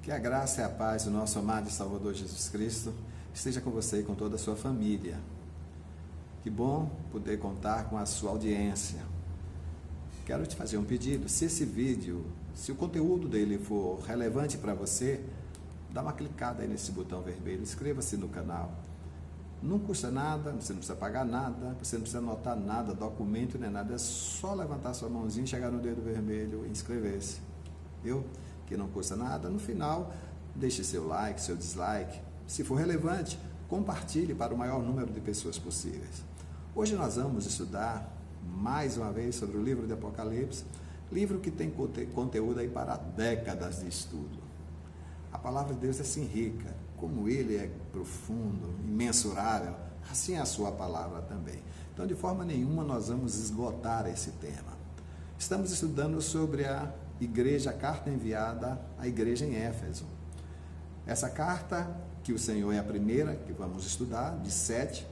Que a graça e a paz do nosso amado e Salvador Jesus Cristo esteja com você e com toda a sua família. Que bom poder contar com a sua audiência. Quero te fazer um pedido. Se esse vídeo, se o conteúdo dele for relevante para você, dá uma clicada aí nesse botão vermelho, inscreva-se no canal. Não custa nada, você não precisa pagar nada, você não precisa anotar nada, documento nem nada, é só levantar sua mãozinha, chegar no dedo vermelho e inscrever-se. Viu? Que não custa nada. No final, deixe seu like, seu dislike. Se for relevante, compartilhe para o maior número de pessoas possíveis. Hoje nós vamos estudar mais uma vez sobre o livro de Apocalipse, livro que tem conteúdo aí para décadas de estudo. A palavra de Deus é assim rica, como ele é profundo, imensurável, assim é a sua palavra também. Então, de forma nenhuma, nós vamos esgotar esse tema. Estamos estudando sobre a carta enviada à igreja em Éfeso. Essa carta, que o Senhor é a primeira que vamos estudar, de 7,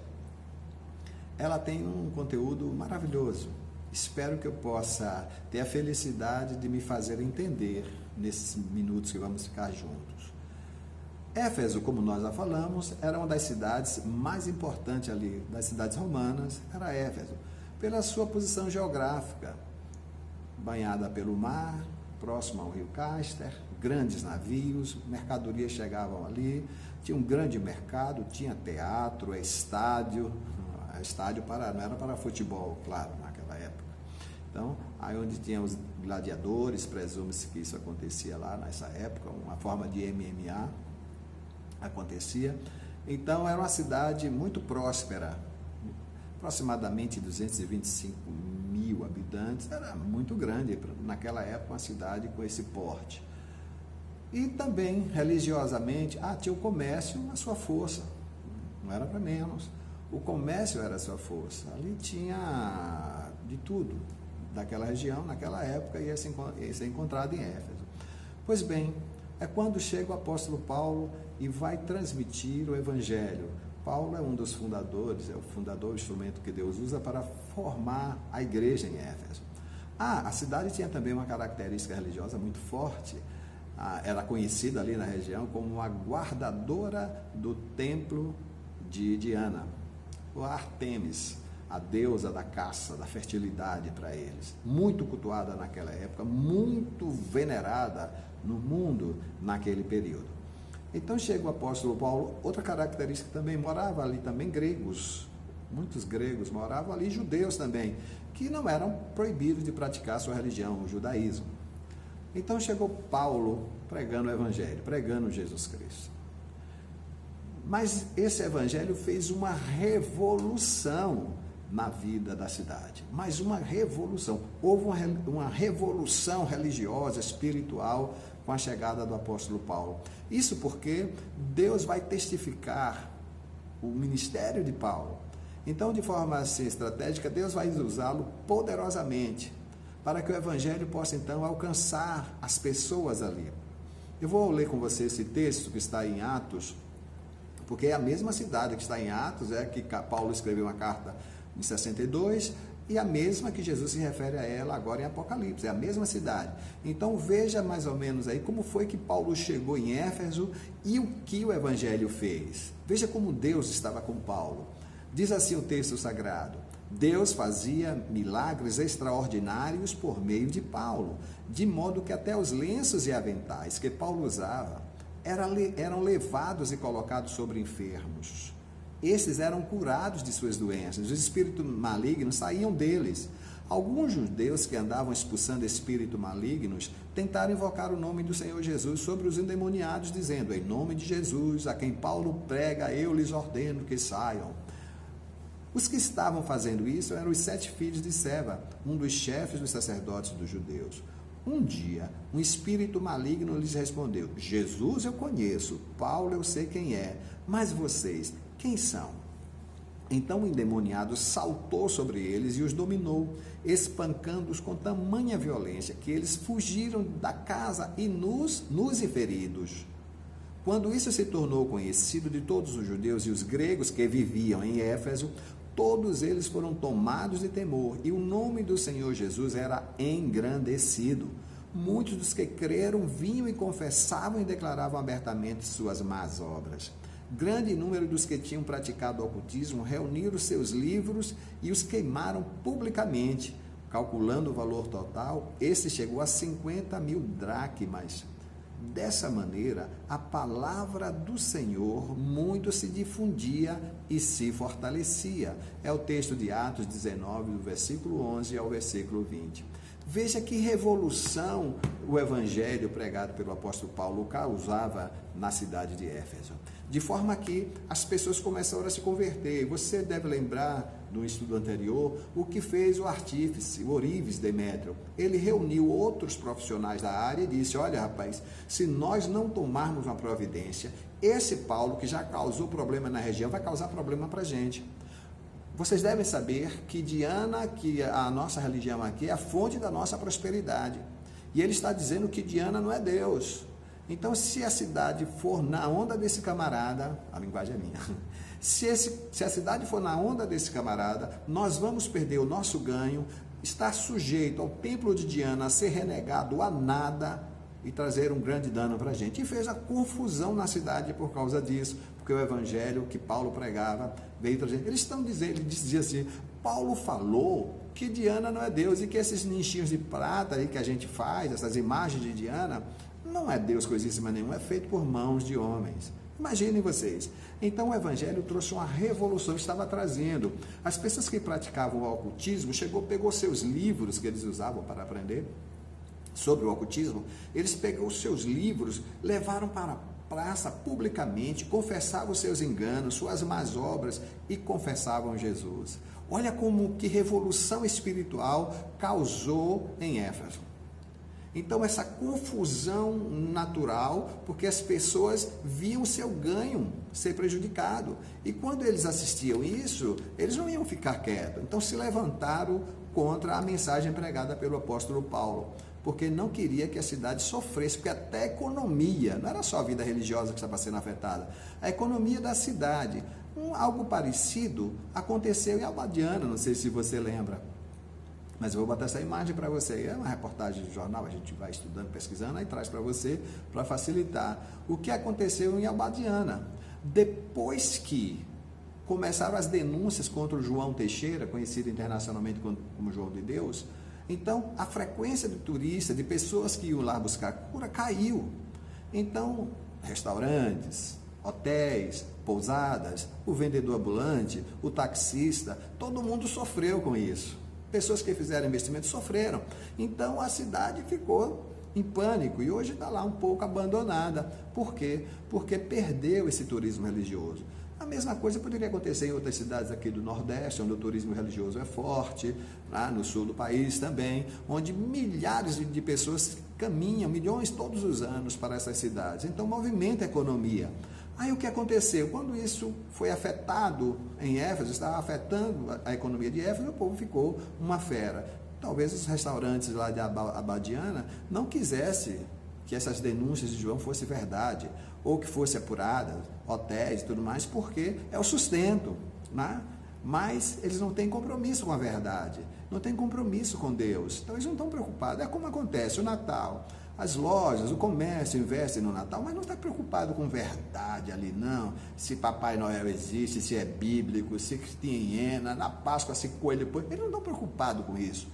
ela tem um conteúdo maravilhoso. Espero que eu possa ter a felicidade de me fazer entender nesses minutos que vamos ficar juntos. Éfeso, como nós já falamos, era uma das cidades mais importantes ali, das cidades romanas, era Éfeso, pela sua posição geográfica, banhada pelo mar, próximo ao rio Cáster, grandes navios, mercadorias chegavam ali, tinha um grande mercado, tinha teatro, estádio não era para futebol, claro, naquela época. Então, aí onde tinha os gladiadores, presume-se que isso acontecia lá nessa época, uma forma de MMA acontecia. Então, era uma cidade muito próspera, aproximadamente 225 mil habitantes, era muito grande naquela época, uma cidade com esse porte. E também, religiosamente, tinha o comércio a sua força, não era para menos. O comércio era a sua força, ali tinha de tudo, daquela região, naquela época, ia ser encontrado em Éfeso. Pois bem, é quando chega o apóstolo Paulo e vai transmitir o Evangelho. Paulo é um dos fundadores, é o fundador, o instrumento que Deus usa para formar a igreja em Éfeso. A cidade tinha também uma característica religiosa muito forte. Era conhecida ali na região como a guardadora do templo de Diana, ou Artemis, a deusa da caça, da fertilidade para eles. Muito cultuada naquela época, muito venerada no mundo naquele período. Então chega o apóstolo Paulo, outra característica também, morava ali também gregos, muitos gregos moravam ali, judeus também, que não eram proibidos de praticar sua religião, o judaísmo. Então chegou Paulo pregando o Evangelho, pregando Jesus Cristo. Mas esse Evangelho fez uma revolução na vida da cidade, mas uma revolução. Houve uma revolução religiosa, espiritual, com a chegada do apóstolo Paulo. Isso porque Deus vai testificar o ministério de Paulo. Então, de forma assim, estratégica, Deus vai usá-lo poderosamente para que o Evangelho possa, então, alcançar as pessoas ali. Eu vou ler com você esse texto que está em Atos, porque é a mesma cidade que está em Atos, é que Paulo escreveu uma carta em 62, e a mesma que Jesus se refere a ela agora em Apocalipse, é a mesma cidade. Então veja mais ou menos aí como foi que Paulo chegou em Éfeso e o que o Evangelho fez. Veja como Deus estava com Paulo. Diz assim o texto sagrado: Deus fazia milagres extraordinários por meio de Paulo, de modo que até os lenços e aventais que Paulo usava eram levados e colocados sobre enfermos. Esses eram curados de suas doenças, os espíritos malignos saíam deles. Alguns judeus que andavam expulsando espíritos malignos tentaram invocar o nome do Senhor Jesus sobre os endemoniados, dizendo: em nome de Jesus, a quem Paulo prega, eu lhes ordeno que saiam. Os que estavam fazendo isso eram os 7 filhos de Seva, um dos chefes dos sacerdotes dos judeus. Um dia, um espírito maligno lhes respondeu: Jesus eu conheço, Paulo eu sei quem é, mas vocês, quem são? Então o endemoniado saltou sobre eles e os dominou, espancando-os com tamanha violência que eles fugiram da casa e nus e feridos. Quando isso se tornou conhecido de todos os judeus e os gregos que viviam em Éfeso, todos eles foram tomados de temor e o nome do Senhor Jesus era engrandecido. muitos dos que creram vinham e confessavam e declaravam abertamente suas más obras. Grande número dos que tinham praticado o ocultismo reuniram seus livros e os queimaram publicamente. Calculando o valor total, esse chegou a 50.000 dracmas. Dessa maneira, a palavra do Senhor muito se difundia e se fortalecia. É o texto de Atos 19, do versículo 11 ao versículo 20. Veja que revolução o evangelho pregado pelo apóstolo Paulo causava na cidade de Éfeso. De forma que as pessoas começaram a se converter. Você deve lembrar do estudo anterior o que fez o artífice, o Orives Demétrio. Ele reuniu outros profissionais da área e disse: olha, rapaz, se nós não tomarmos uma providência, esse Paulo, que já causou problema na região, vai causar problema para a gente. Vocês devem saber que Diana, que a nossa religião aqui, é a fonte da nossa prosperidade. E ele está dizendo que Diana não é Deus. Então, se a cidade for na onda desse camarada, a linguagem é minha, se a cidade for na onda desse camarada, nós vamos perder o nosso ganho, estar sujeito ao templo de Diana a ser renegado a nada e trazer um grande dano para a gente. E fez a confusão na cidade por causa disso, porque o evangelho que Paulo pregava veio trazer. Eles estão dizendo, ele dizia assim: Paulo falou que Diana não é Deus e que esses nichinhos de prata aí que a gente faz, essas imagens de Diana, não é Deus coisíssima nenhuma, é feito por mãos de homens. Imaginem vocês. Então o evangelho trouxe uma revolução, estava trazendo. As pessoas que praticavam o ocultismo, pegou seus livros que eles usavam para aprender sobre o ocultismo, eles pegou os seus livros, levaram para a praça publicamente, confessavam seus enganos, suas más obras e confessavam Jesus. Olha como que revolução espiritual causou em Éfeso. Então, essa confusão natural, porque as pessoas viam o seu ganho ser prejudicado. E quando eles assistiam isso, eles não iam ficar quietos. Então, se levantaram contra a mensagem pregada pelo apóstolo Paulo, porque não queria que a cidade sofresse, porque até a economia, não era só a vida religiosa que estava sendo afetada, a economia da cidade. Algo parecido aconteceu em Albadiana, não sei se você lembra. Mas eu vou botar essa imagem para você. É uma reportagem de jornal, a gente vai estudando, pesquisando, aí traz para você, para facilitar. O que aconteceu em Albadiana? Depois que começaram as denúncias contra o João Teixeira, conhecido internacionalmente como João de Deus, então a frequência de turistas, de pessoas que iam lá buscar cura, caiu. Então, restaurantes, hotéis, pousadas, o vendedor ambulante, o taxista, todo mundo sofreu com isso. Pessoas que fizeram investimento sofreram. Então a cidade ficou em pânico e hoje está lá um pouco abandonada. Por quê? Porque perdeu esse turismo religioso. A mesma coisa poderia acontecer em outras cidades aqui do Nordeste, onde o turismo religioso é forte, lá no sul do país também, onde milhares de pessoas caminham, milhões todos os anos para essas cidades. Então movimenta a economia. Aí o que aconteceu? Quando isso foi afetado em Éfeso, estava afetando a economia de Éfeso, o povo ficou uma fera. Talvez os restaurantes lá de Abadiana não quisessem que essas denúncias de João fossem verdade, ou que fosse apurada, hotéis e tudo mais, porque é o sustento, né? Mas eles não têm compromisso com a verdade, não têm compromisso com Deus, então eles não estão preocupados. É como acontece o Natal. As lojas, o comércio investem no Natal, mas não está preocupado com verdade ali, não. Se Papai Noel existe, se é bíblico, se tem hiena, na Páscoa se coelho depois. Eles não estão preocupados com isso.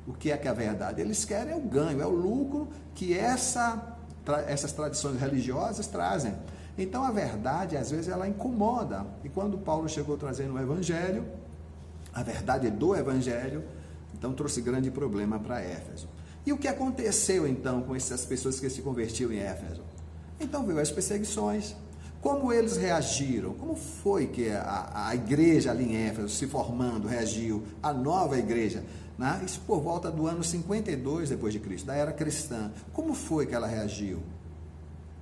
O que é a verdade? Eles querem o ganho, é o lucro que essas tradições religiosas trazem. Então a verdade, às vezes, ela incomoda. E quando Paulo chegou trazendo o Evangelho, a verdade do Evangelho, então trouxe grande problema para Éfeso. E o que aconteceu então com essas pessoas que se convertiam em Éfeso? Então veio as perseguições. Como eles reagiram? Como foi que a igreja ali em Éfeso, se formando, reagiu? A nova igreja, né? Isso por volta do ano 52 depois de Cristo, da era cristã. Como foi que ela reagiu?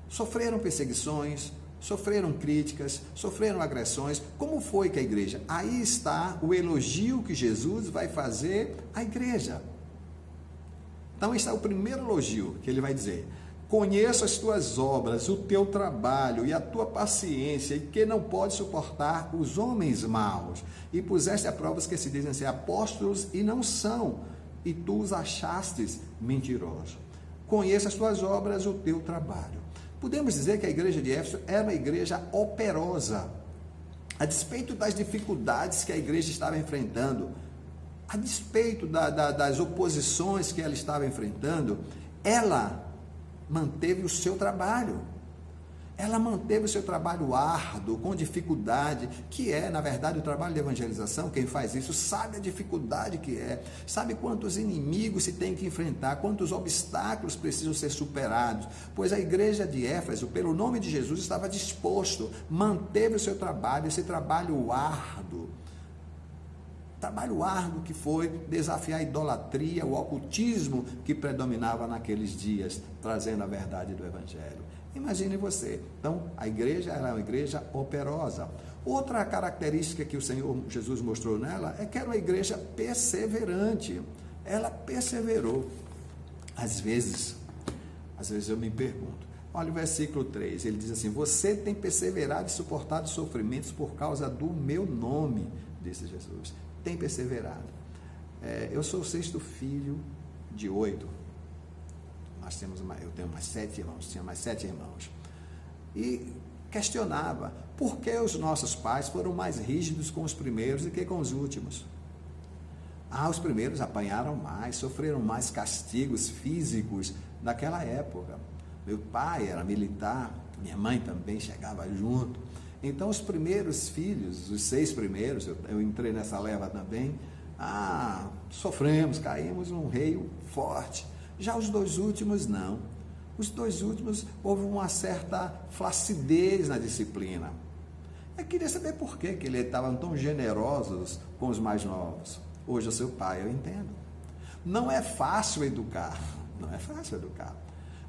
Sofreram perseguições, sofreram críticas, sofreram agressões. Como foi que a igreja? Aí está o elogio que Jesus vai fazer à igreja. Então, esse é o primeiro elogio que ele vai dizer: conheço as tuas obras, o teu trabalho e a tua paciência, e que não pode suportar os homens maus. E puseste a prova os que se dizem ser apóstolos e não são, e tu os achastes mentirosos. conheço as tuas obras, o teu trabalho. Podemos dizer que a igreja de Éfeso era uma igreja operosa. A despeito das dificuldades que a igreja estava enfrentando, a despeito das oposições que ela estava enfrentando, ela manteve o seu trabalho. Ela manteve o seu trabalho árduo, com dificuldade, que é, na verdade, o trabalho de evangelização. Quem faz isso sabe a dificuldade que é, sabe quantos inimigos se tem que enfrentar, quantos obstáculos precisam ser superados, pois a igreja de Éfeso, pelo nome de Jesus, estava disposto, manteve o seu trabalho, esse trabalho árduo que foi desafiar a idolatria, o ocultismo que predominava naqueles dias, trazendo a verdade do Evangelho. Imagine você. Então, a igreja era uma igreja operosa. Outra característica que o Senhor Jesus mostrou nela é que era uma igreja perseverante. Ela perseverou. Às vezes eu me pergunto, olha o versículo 3, ele diz assim: você tem perseverado e suportado sofrimentos por causa do meu nome, disse Jesus. Tem perseverado. Eu sou o 6º filho de 8. Eu tenho mais 7 irmãos, tinha mais 7 irmãos. E questionava por que os nossos pais foram mais rígidos com os primeiros do que com os últimos. Os primeiros apanharam mais, sofreram mais castigos físicos naquela época. Meu pai era militar, minha mãe também chegava junto. Então os primeiros filhos, os 6 primeiros, eu entrei nessa leva também, sofremos, caímos num reio forte. Já os 2 últimos, não. Os 2 últimos, houve uma certa flacidez na disciplina. Eu queria saber por que eles estavam tão generosos com os mais novos. Hoje eu sou pai, eu entendo. Não é fácil educar.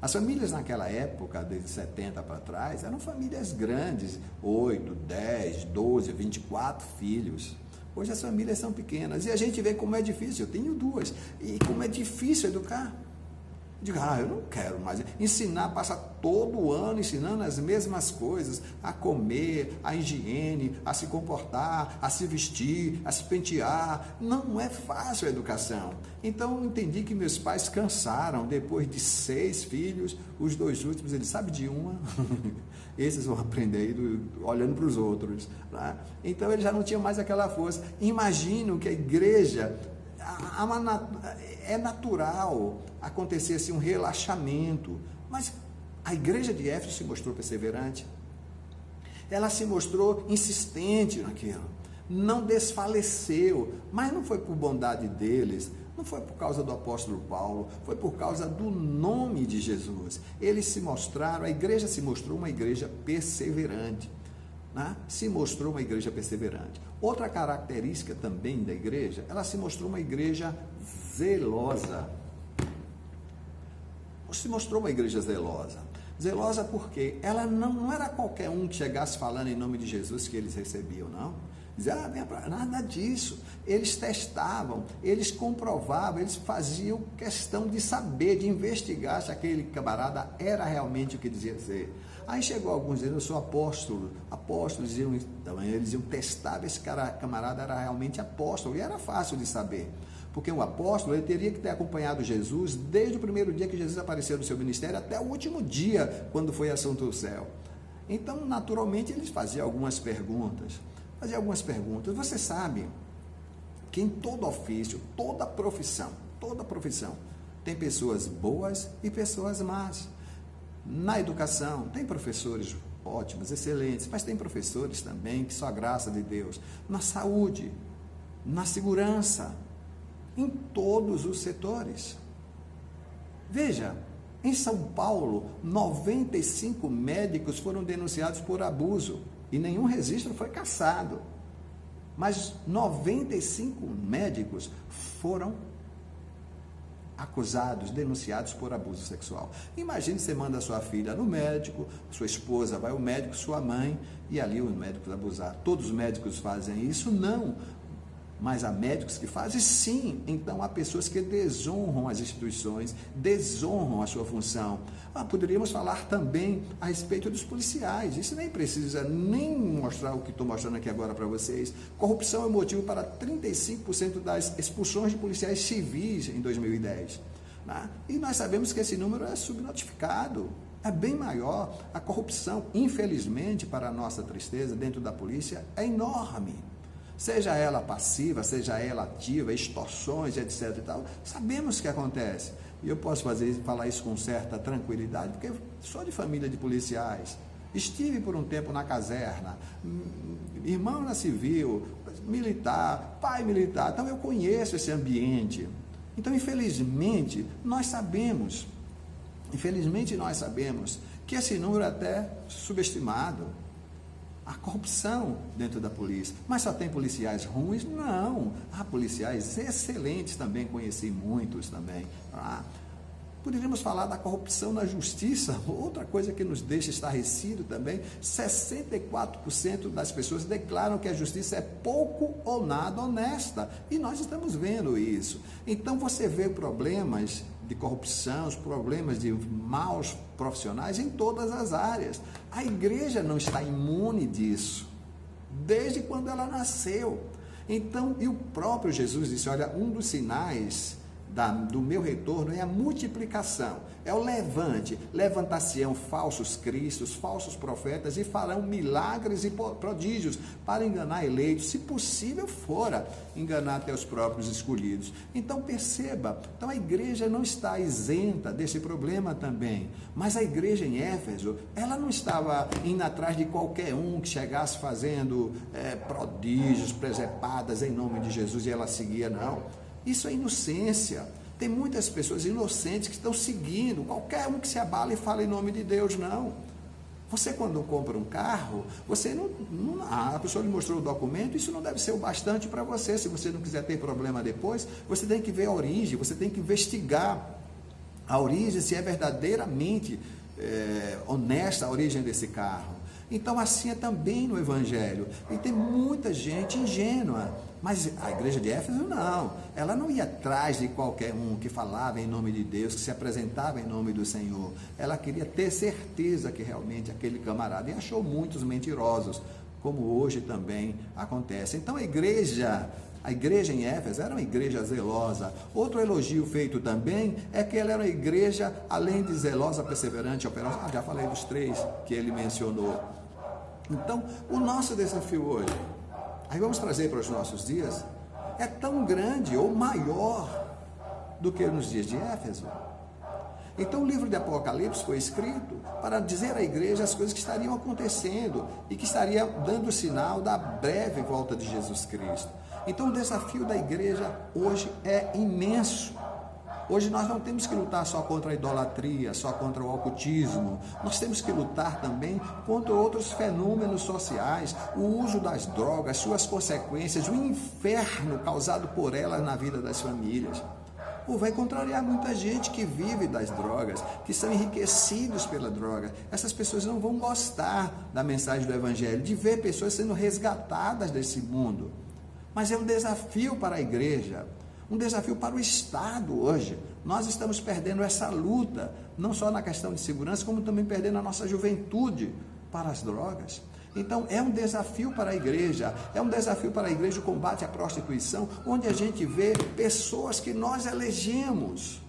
As famílias naquela época, desde 70 para trás, eram famílias grandes, 8, 10, 12, 24 filhos. Hoje as famílias são pequenas e a gente vê como é difícil. Eu tenho 2. E como é difícil educar. Digo, eu não quero mais ensinar, passar todo ano ensinando as mesmas coisas, a comer, a higiene, a se comportar, a se vestir, a se pentear. Não é fácil a educação. Então eu entendi que meus pais cansaram. Depois de 6 filhos, os 2 últimos, eles sabem de uma, esses vão aprender olhando para os outros, né? Então eles já não tinham mais aquela força. Imagino que a igreja, é natural acontecer assim, um relaxamento, mas a igreja de Éfeso se mostrou perseverante, ela se mostrou insistente naquilo, não desfaleceu, mas não foi por bondade deles, não foi por causa do apóstolo Paulo, foi por causa do nome de Jesus. Eles se mostraram, a igreja se mostrou uma igreja perseverante, né? Se mostrou uma igreja perseverante. Outra característica também da igreja, ela se mostrou uma igreja zelosa. Se mostrou uma igreja zelosa. Zelosa porque ela não era qualquer um que chegasse falando em nome de Jesus que eles recebiam, não. Dizia, nada disso. Eles testavam, eles comprovavam, eles faziam questão de saber, de investigar se aquele camarada era realmente o que dizia ser. Aí chegou alguns dizendo, eu sou apóstolo. Apóstolos eles iam testar esse camarada era realmente apóstolo. E era fácil de saber. Porque o apóstolo ele teria que ter acompanhado Jesus desde o primeiro dia que Jesus apareceu no seu ministério até o último dia, quando foi assunto ao céu. Então, naturalmente, eles faziam algumas perguntas. Você sabe que em todo ofício, toda profissão, tem pessoas boas e pessoas más. Na educação, tem professores ótimos, excelentes, mas tem professores também que só a graça de Deus. Na saúde, na segurança, em todos os setores. Veja, em São Paulo, 95 médicos foram denunciados por abuso e nenhum registro foi cassado. Mas 95 médicos foram acusados, denunciados por abuso sexual. Imagine você manda sua filha no médico, sua esposa vai ao médico, sua mãe, e ali os médicos abusar. Todos os médicos fazem isso? Não. Mas há médicos que fazem sim. Então há pessoas que desonram as instituições, desonram a sua função. Poderíamos falar também a respeito dos policiais. Isso nem precisa nem mostrar o que estou mostrando aqui agora para vocês. Corrupção é motivo para 35% das expulsões de policiais civis em 2010. Né? E nós sabemos que esse número é subnotificado, é bem maior. A corrupção, infelizmente, para a nossa tristeza, dentro da polícia, é enorme. Seja ela passiva, seja ela ativa, extorsões, etc. e tal, sabemos que acontece. E eu posso falar isso com certa tranquilidade, porque eu sou de família de policiais. Estive por um tempo na caserna, irmão na civil, militar, pai militar, então eu conheço esse ambiente. Então, infelizmente, nós sabemos que esse número é até subestimado. A corrupção dentro da polícia. Mas só tem policiais ruins? Não. Há policiais excelentes também, conheci muitos também. Poderíamos falar da corrupção na justiça, outra coisa que nos deixa estarrecido também. 64% das pessoas declaram que a justiça é pouco ou nada honesta. E nós estamos vendo isso. Então você vê problemas de corrupção, os problemas de maus profissionais em todas as áreas. A igreja não está imune disso, desde quando ela nasceu. Então, e o próprio Jesus disse, olha, um dos sinais do meu retorno é a multiplicação, é o levante, levantar-se-ão falsos cristos, falsos profetas e farão milagres e prodígios para enganar eleitos, se possível fora enganar até os próprios escolhidos. Então perceba, então a igreja não está isenta desse problema também, mas a igreja em Éfeso, ela não estava indo atrás de qualquer um que chegasse fazendo prodígios, presepadas em nome de Jesus e ela seguia, não. Isso é inocência. Tem muitas pessoas inocentes que estão seguindo qualquer um que se abala e fala em nome de Deus, não. Você quando compra um carro, você a pessoa lhe mostrou o documento, isso não deve ser o bastante para você. Se você não quiser ter problema depois, você tem que ver a origem, você tem que investigar a origem, se é verdadeiramente honesta a origem desse carro. Então assim é também no Evangelho. E tem muita gente ingênua. Mas a igreja de Éfeso não, ela não ia atrás de qualquer um que falava em nome de Deus, que se apresentava em nome do Senhor. Ela queria ter certeza que realmente aquele camarada, e achou muitos mentirosos, como hoje também acontece. Então a igreja em Éfeso era uma igreja zelosa. Outro elogio feito também é que ela era uma igreja, além de zelosa, perseverante, operosa. Já falei dos 3 que ele mencionou. Então, o nosso desafio hoje, aí vamos trazer para os nossos dias, é tão grande ou maior do que nos dias de Éfeso. Então o livro de Apocalipse foi escrito para dizer à igreja as coisas que estariam acontecendo e que estaria dando sinal da breve volta de Jesus Cristo. Então o desafio da igreja hoje é imenso. Hoje nós não temos que lutar só contra a idolatria, só contra o ocultismo. Nós temos que lutar também contra outros fenômenos sociais, o uso das drogas, suas consequências, o inferno causado por elas na vida das famílias. Vai contrariar muita gente que vive das drogas, que são enriquecidos pela droga. Essas pessoas não vão gostar da mensagem do Evangelho, de ver pessoas sendo resgatadas desse mundo. Mas é um desafio para a igreja, um desafio para o Estado hoje. Nós estamos perdendo essa luta, não só na questão de segurança, como também perdendo a nossa juventude para as drogas. Então é um desafio para a igreja o combate à prostituição, onde a gente vê pessoas que nós elegemos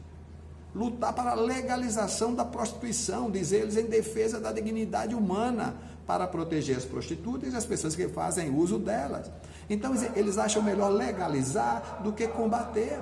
lutar para a legalização da prostituição, diz eles, em defesa da dignidade humana, para proteger as prostitutas e as pessoas que fazem uso delas. Então eles acham melhor legalizar do que combater.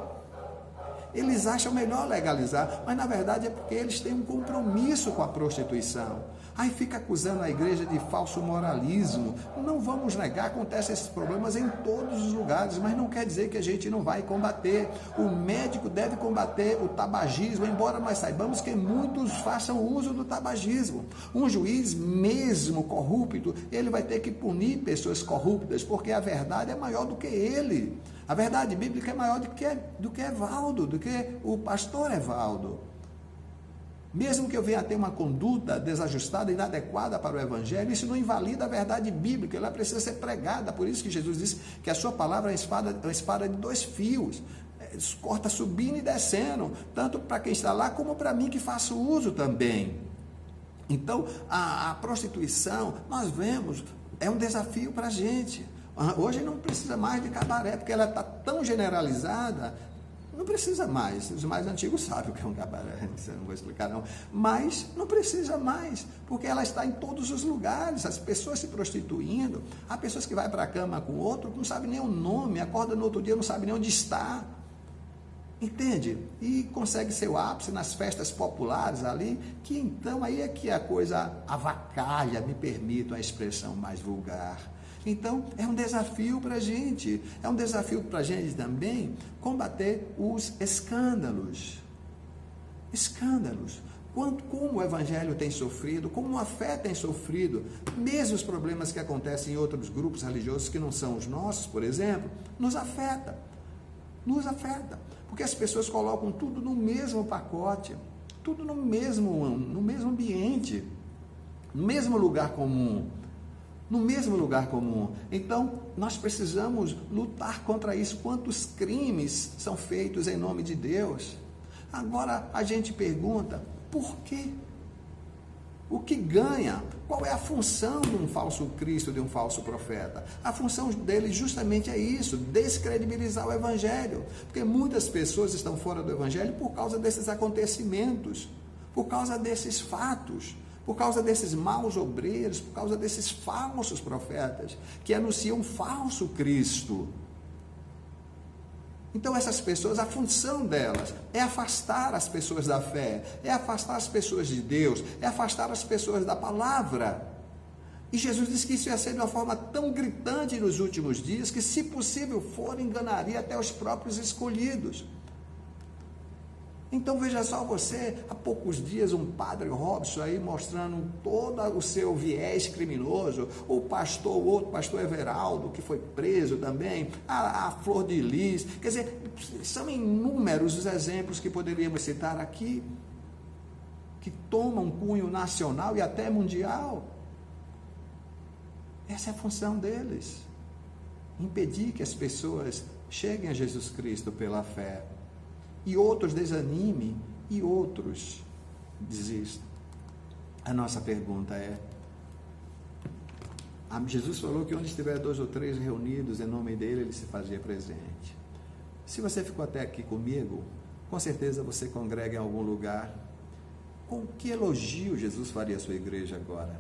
Eles acham melhor legalizar, mas na verdade é porque eles têm um compromisso com a prostituição. Aí fica acusando a igreja de falso moralismo. Não vamos negar, acontecem esses problemas em todos os lugares, mas não quer dizer que a gente não vai combater. O médico deve combater o tabagismo, embora nós saibamos que muitos façam uso do tabagismo. Um juiz, mesmo corrupto, ele vai ter que punir pessoas corruptas, porque a verdade é maior do que ele. A verdade bíblica é maior do que Evaldo, do que o pastor Evaldo. Mesmo que eu venha a ter uma conduta desajustada, inadequada para o Evangelho, isso não invalida a verdade bíblica, ela precisa ser pregada. Por isso que Jesus disse que a sua palavra é uma espada de 2 fios, corta subindo e descendo, tanto para quem está lá, como para mim que faço uso também. Então, a prostituição, nós vemos, é um desafio para a gente. Hoje não precisa mais de cabaré, porque ela está tão generalizada. Não precisa mais. Os mais antigos sabem o que é um cabaré, não vou explicar não. Mas não precisa mais, porque ela está em todos os lugares. As pessoas se prostituindo, há pessoas que vão para a cama com outro, não sabe nem o nome, acorda no outro dia, não sabe nem onde está. Entende? E consegue seu ápice nas festas populares ali, que então aí é que a coisa avacalha, me permitam a expressão mais vulgar. Então, é um desafio para a gente. É um desafio para a gente também combater os escândalos. Escândalos. Como o Evangelho tem sofrido, como a fé tem sofrido, mesmo os problemas que acontecem em outros grupos religiosos que não são os nossos, por exemplo, nos afeta. Nos afeta. Porque as pessoas colocam tudo no mesmo pacote, tudo no mesmo ambiente, no mesmo lugar comum. No mesmo lugar comum. Então, nós precisamos lutar contra isso. Quantos crimes são feitos em nome de Deus? Agora, a gente pergunta, por quê? O que ganha? Qual é a função de um falso Cristo, de um falso profeta? A função dele justamente é isso, descredibilizar o Evangelho. Porque muitas pessoas estão fora do Evangelho por causa desses acontecimentos, por causa desses fatos, por causa desses maus obreiros, por causa desses falsos profetas, que anunciam um falso Cristo. Então essas pessoas, a função delas é afastar as pessoas da fé, é afastar as pessoas de Deus, é afastar as pessoas da palavra. E Jesus disse que isso ia ser de uma forma tão gritante nos últimos dias, que se possível for, enganaria até os próprios escolhidos. Então veja só você, há poucos dias um padre Robson aí mostrando todo o seu viés criminoso, o outro pastor Everaldo, que foi preso também, a Flor de Lis, quer dizer, são inúmeros os exemplos que poderíamos citar aqui, que tomam cunho nacional e até mundial. Essa é a função deles, impedir que as pessoas cheguem a Jesus Cristo pela fé. E outros desanimem, e outros desistam. A nossa pergunta é, Jesus falou que onde estiver 2 ou 3 reunidos em nome dele, ele se fazia presente. Se você ficou até aqui comigo, com certeza você congrega em algum lugar. Com que elogio Jesus faria a sua igreja agora?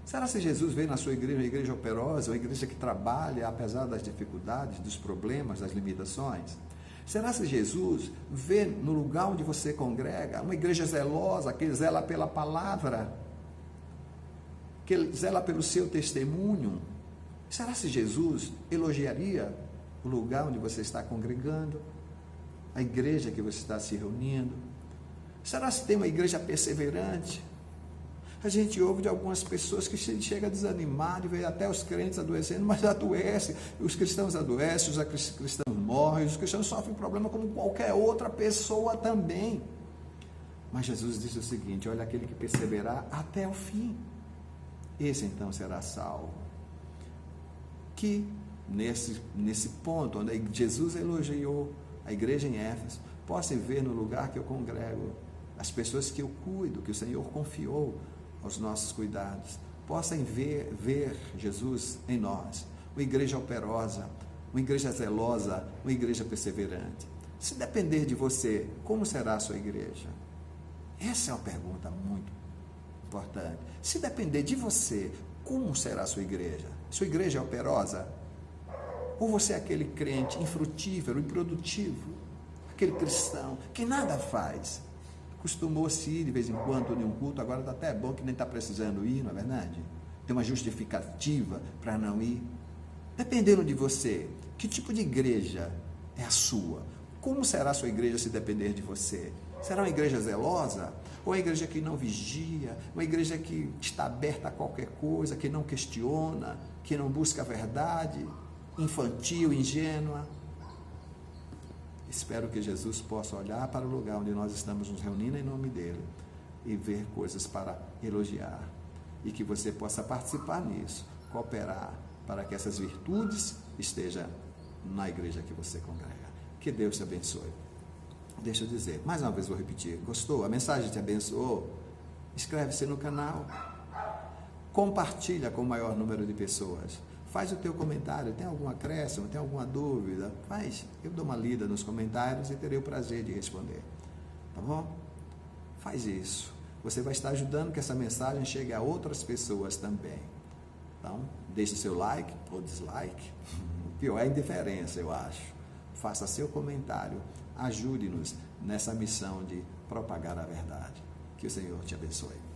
Será que Jesus veio na sua igreja, uma igreja operosa, uma igreja que trabalha apesar das dificuldades, dos problemas, das limitações? Será que Jesus vê no lugar onde você congrega uma igreja zelosa, que zela pela palavra, que zela pelo seu testemunho? Será que Jesus elogiaria o lugar onde você está congregando, a igreja que você está se reunindo? Será que tem uma igreja perseverante? A gente ouve de algumas pessoas que chega a desanimar, de ver até os crentes adoecendo, mas adoece, os cristãos adoecem, os cristãos morrem, os cristãos sofrem problema como qualquer outra pessoa também. Mas Jesus disse o seguinte, olha, aquele que perseverar até o fim, esse então será salvo. Que nesse ponto, onde Jesus elogiou a igreja em Éfeso, possam ver no lugar que eu congrego, as pessoas que eu cuido, que o Senhor confiou aos nossos cuidados, possam ver Jesus em nós, uma igreja operosa, uma igreja zelosa, uma igreja perseverante. Se depender de você, como será a sua igreja? Essa é uma pergunta muito importante. Se depender de você, como será a sua igreja? Sua igreja é operosa? Ou você é aquele crente infrutífero, improdutivo, aquele cristão que nada faz? Costumou-se ir de vez em quando em um culto, agora está até bom que nem está precisando ir, não é verdade? Tem uma justificativa para não ir. Dependendo de você, que tipo de igreja é a sua? Como será a sua igreja se depender de você? Será uma igreja zelosa? Ou uma igreja que não vigia? Uma igreja que está aberta a qualquer coisa, que não questiona, que não busca a verdade? Infantil, ingênua? Espero que Jesus possa olhar para o lugar onde nós estamos nos reunindo em nome dele e ver coisas para elogiar. E que você possa participar nisso, cooperar para que essas virtudes estejam na igreja que você congrega. Que Deus te abençoe. Deixa eu dizer, mais uma vez vou repetir. Gostou? A mensagem te abençoou? Inscreve-se no canal. Compartilha com o maior número de pessoas. Faz o teu comentário, tem algum acréscimo, tem alguma dúvida? Faz, eu dou uma lida nos comentários e terei o prazer de responder. Tá bom? Faz isso. Você vai estar ajudando que essa mensagem chegue a outras pessoas também. Então, deixe seu like ou dislike. O pior é a indiferença, eu acho. Faça seu comentário. Ajude-nos nessa missão de propagar a verdade. Que o Senhor te abençoe.